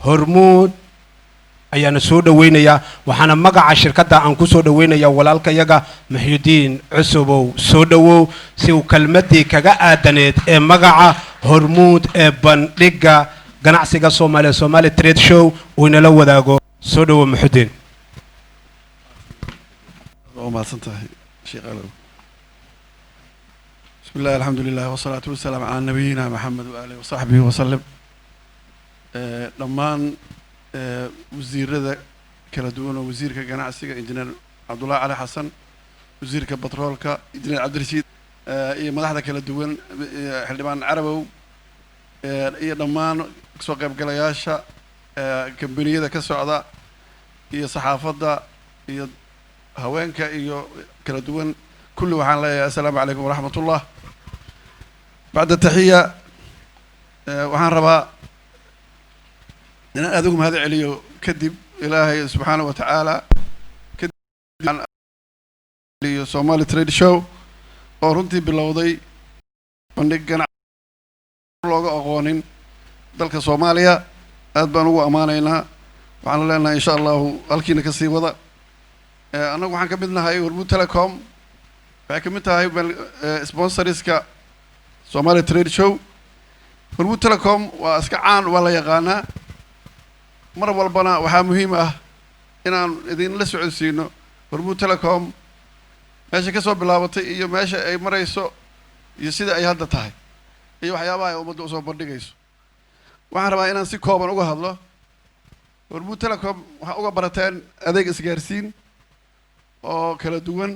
hormuud ayaana soo dhaweynayaa waxaana magaca shirkadda aan ku soo dhaweynayaa walaalka yaga Muxyidiin Cusubow soo dhawow si uu kalmadii kaga aadaneed ee magaca hormuud ee bandhiga ganacsiga Somali Trade Show uu inala wadaago soo dhawow Muxyidiin ما سنتهي شيء قالوا بسم الله الحمد لله والصلاة والسلام على نبينا محمد وآله وصحبه وسلم لما وزير ذا كلا دون وزير كجناعسي إنجنير عبد الله علي حسن وزير كبترول كإنجنير عبد الرشيد مدحنا كلا دون حلمان عربو لما سوق بقلاياشة كمبنية ذا كسعداء صحافة ذا هوانك إيو كلا دوان كل وحان لي السلام عليكم ورحمة الله بعد التحية وحان ربا أنا أذوكم هذا عليو كذب إلهي سبحانه وتعالى كذب عليو Somali Trade Show ورنتي بالوضي ونقنا لوغا أغوانين دلك صوماليا أدبانو أمانينا وعن لنا إن شاء الله ألكينا كسي وضع أنا وحنا كمدنا هاي هرمود تيليكوم فكمدنا هاي سبونسريسكا Somali Trade Show هرمود تيليكوم واسكعان ولا يغانا مرة والبنا وحا مهمة إن إذن لسه عسينه هرمود تيليكوم ماشي كسو بلاوتي إيو ماشي أي مرة يسو يسيد أي هذا تاعي إيو حيابا يومدو أصوب بردقيسو وحنا ربا إنا نسي كوبان أوغا هادلو هرمود تيليكوم وحا أوغا براتين أديك إسكارسين oo kala duwan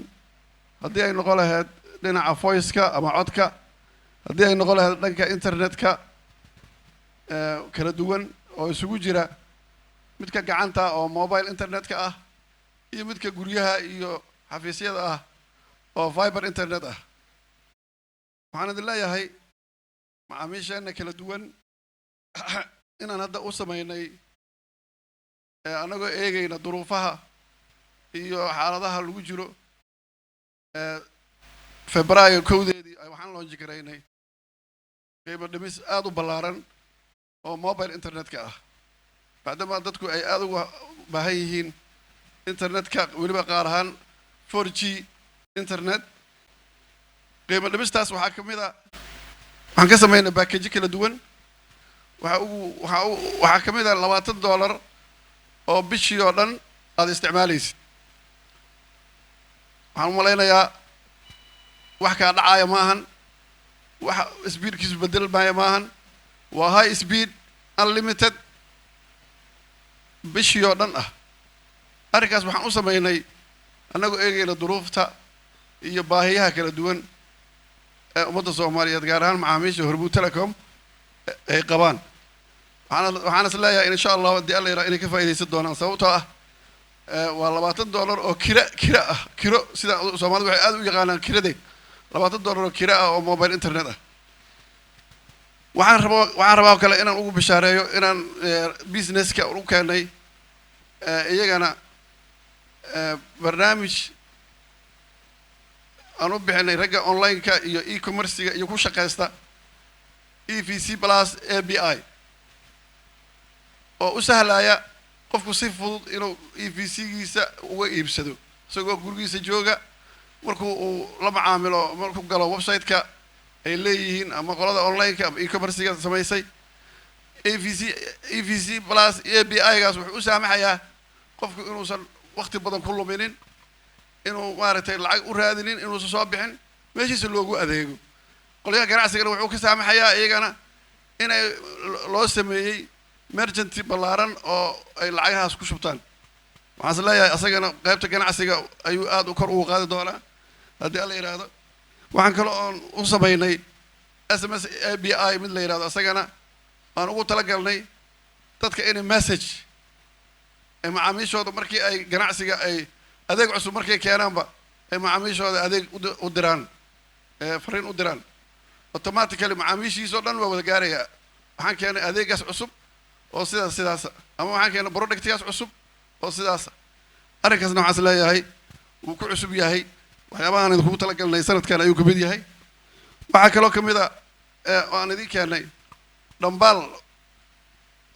hadii ay noqon lahayd dhinaca voice-ka ama codka hadii ay noqon lahayd dhanka internet-ka kala duwan oo isugu jira midka gacanta oo mobile internet-ka ah iyo midka guryaha iyo xafiisyada ah oo fiber internet ah waxaan idin leeyahay macaamiisheena kala duwan inaan hadda u sameynay anagoo eegayna duruufaha iyo xaaladaha lagu jiro Febraayo kowdeedii waxaan loo jikaraynay qiimo dhimis aad u ballaaran oo mobile internet-ka ah maadaama dadku ay aad ugu baahan yihiin internet-ka weliba qaar ahaan 4G internet qiimo dhimistaas waxaa ka mid ah waxaan ka sameynay package kala duwan waxaa ka mid ah $20 oo bishii oo dhan aad isticmaalaysid waxaan malaynayaa wax ka dhacaya maahan wax speedkiisu bedel maahan waa high speed unlimited bishii oo dhan ah arrinkaas waxaan u sameynay annagoo eegayna duruufta iyo baahiyaha kala duwan ee ummadda Soomaaliyeed gaar ahaan macaamiisha Hormuud Telecom ay qabaan waxaan is leeyahay in insha Allah hadii Alla inay ka faa'iideysan doonaan sababtoo ah waa $20 oo kiro sida Soomaalidu waxay aad u yaqaanaan kirade $20 oo kira ah oo mobile internet ah waxaan rabaa kale inaan ugu bishaareeyo inaan businesska u keenay iyagana barnaamij aan u bixinay ragga online-ka iyo e-commerce-ga iyo ku shaqeysta EVC Plus API oo u sahlaya qofku si fudud inuu EVC-giisa uga iibsado isagoo gurigiisa jooga markuu uu la macaamilo markuu galo website-ka ay leeyihiin ama qolada online-ka ama e-commerce-ga samaysay EVC Plus API-gaas wuxuu u saamaxayaa qofku inuusan waqti badan ku luminin inuu maaragtay lacag u raadinin inuusan soo bixin meeshiisa loogu adeego qolyaha ganacsigana wuxuu ka saamaxayaa iyagana inay loo sameeyey merchant ballaaran oo ay lacagahaas ku shubtaan waxaan is leeyahay asagana qaybta ganacsiga ayuu aad u kor ugu qaadi doonaa haddii alla yidhaahdo waxaan kale oon u sameynay SMS API mid la yidhahdo asagana aan ugu talagalnay dadka inay message ay macaamiishooda markii ay ganacsiga ay adeeg cusub markay keenaanba ay macaamiishooda adeeg u diraan fariin u diraan automatically macaamiishiisoo dhan waa wada gaaraya waxaan keenay adeegaas cusub oo sidaas ama waxaan keenay productgaas cusub oo sidaas arrinkaasna waxaan is leeyahay wuu ku cusub yahay waxyaabahaan idinku talagalnay sanadkan ayuu ka mid yahay waxaa kaloo ka mid ah aan idin keenay dhambaal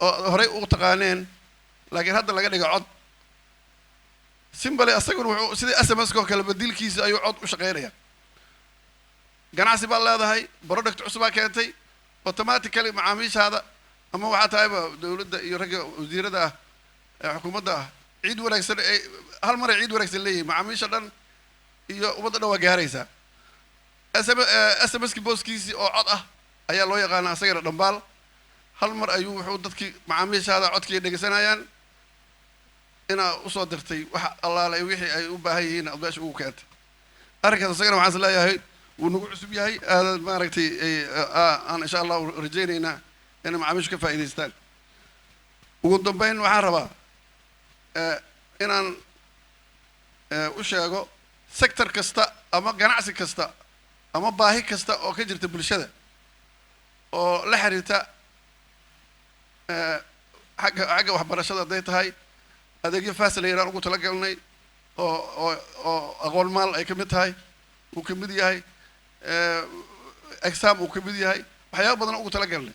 horey u taqaaneen laakiin hadda laga dhiga cod simbale asaguna wuxuu sidii SMS-ka oo kale badilkiisa ayuu cod u shaqeynaya ganacsi baa leedahay product cusub baa keentay automatically macaamiishaada ama waxaa tahayba dowladda iyo ragga wasiirada ah ee xukuumadda ah ciid wanaagsan ay hal mar ay ciid wanaagsan leeyihiin macaamiisha dhan iyo ummadda dhan waa gaaraysaa SMS-ki booskiisii oo cod ah ayaa loo yaqaanaa asagana dhambaal hal mar ayuu wuxuu dadkii macaamiishaada codkii dhegeysanayaan inaa usoo dirtay wax allaale wixii ay u baahan yihiin aad meesha ugu keentay arrinkaas asagana waxaan is leeyahay wuu nagu cusub yahay aadaad maaragtay aan insha allah rajaynaynaa inay macaamiishu ka faa'iidaystaan ugu dambeyn waxaan rabaa inaan u sheego sector kasta ama ganacsi kasta ama baahi kasta oo ka jirta bulshada oo la xiriirta xagga waxbarashada hadday tahay adeegyo faasilayaan ugu talagalnay oo aqoon maal ay ka mid tahay uu ka mid yahay exam uu ka mid yahay waxyaaba badan ugu talagalnay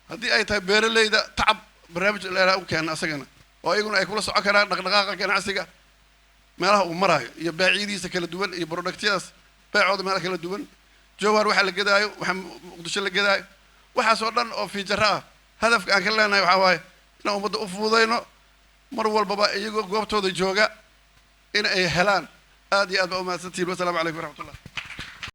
haddii ay tahay beeraleyda tacab barnaamij leedaha u keena asagana oo iyaguna ay kula socon karaan dhaqdhaqaaqa ganacsiga meelaha uu maraayo iyo baacidiisa kala duwan iyo productyadaas baacooda meelaha kala duwan jowhar waxa la gadaayo waxa muqdisho la gadaayo waxaasoo dhan oo fiijaro ah hadafka aan ka leenahay waxaa waaye inaan ummadda u fududayno mar walbaba iyagoo goobtooda jooga in ay helaan aad iyo aad baa umahadsantihiin wasalaamu calaykum waraxmatullah